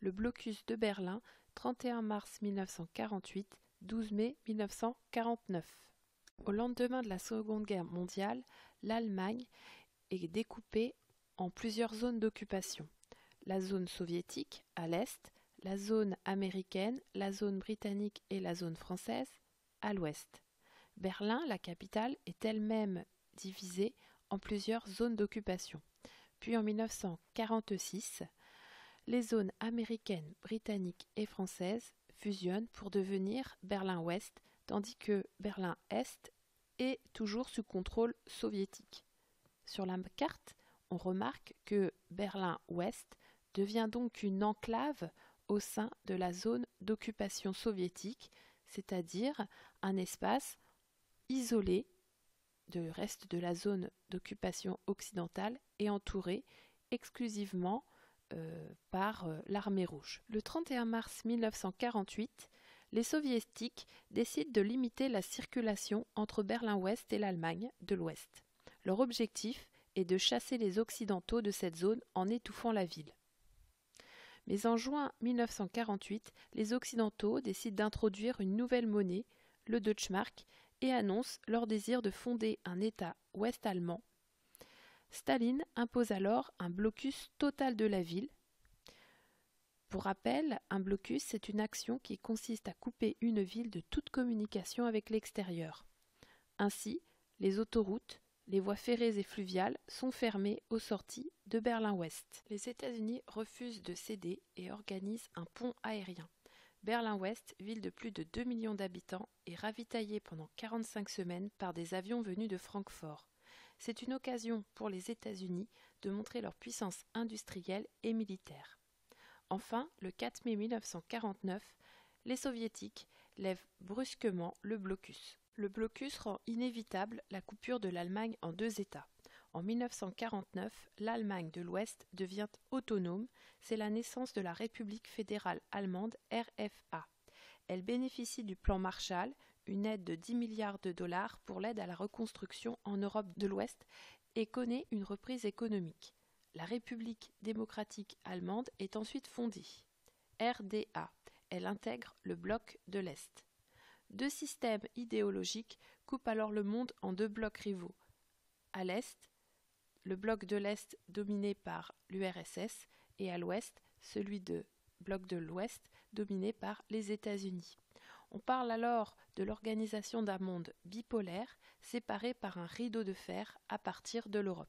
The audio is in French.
le blocus de Berlin, 31 mars 1948, 12 mai 1949. Au lendemain de la Seconde Guerre mondiale, l'Allemagne est découpée en plusieurs zones d'occupation. La zone soviétique, à l'est, la zone américaine, la zone britannique et la zone française, à l'ouest. Berlin, la capitale, est elle-même divisée en plusieurs zones d'occupation. Puis en 1946, les zones américaines, britanniques et françaises fusionnent pour devenir Berlin-Ouest, tandis que Berlin-Est est toujours sous contrôle soviétique. Sur la carte, on remarque que Berlin-Ouest devient donc une enclave au sein de la zone d'occupation soviétique, c'est-à-dire un espace isolé du reste de la zone d'occupation occidentale et entouré exclusivement par l'armée rouge. Le 31 mars 1948, les soviétiques décident de limiter la circulation entre Berlin-Ouest et l'Allemagne de l'Ouest. Leur objectif est de chasser les Occidentaux de cette zone en étouffant la ville. Mais en juin 1948, les Occidentaux décident d'introduire une nouvelle monnaie, le Deutschmark, et annoncent leur désir de fonder un État ouest-allemand. Staline impose alors un blocus total de la ville. Pour rappel, un blocus, c'est une action qui consiste à couper une ville de toute communication avec l'extérieur. Ainsi, les autoroutes, les voies ferrées et fluviales sont fermées aux sorties de Berlin-Ouest. Les États-Unis refusent de céder et organisent un pont aérien. Berlin-Ouest, ville de plus de 2 millions d'habitants, est ravitaillée pendant 45 semaines par des avions venus de Francfort. C'est une occasion pour les États-Unis de montrer leur puissance industrielle et militaire. Enfin, le 4 mai 1949, les Soviétiques lèvent brusquement le blocus. Le blocus rend inévitable la coupure de l'Allemagne en deux États. En 1949, l'Allemagne de l'Ouest devient autonome, c'est la naissance de la République fédérale allemande RFA. Elle bénéficie du plan Marshall, une aide de 10 milliards de dollars pour l'aide à la reconstruction en Europe de l'Ouest et connaît une reprise économique. La République démocratique allemande est ensuite fondée. RDA, elle intègre le bloc de l'Est. Deux systèmes idéologiques coupent alors le monde en deux blocs rivaux. À l'Est, le bloc de l'Est dominé par l'URSS et à l'Ouest, celui de bloc de l'Ouest dominé par les États-Unis. On parle alors de l'organisation d'un monde bipolaire séparé par un rideau de fer à partir de l'Europe.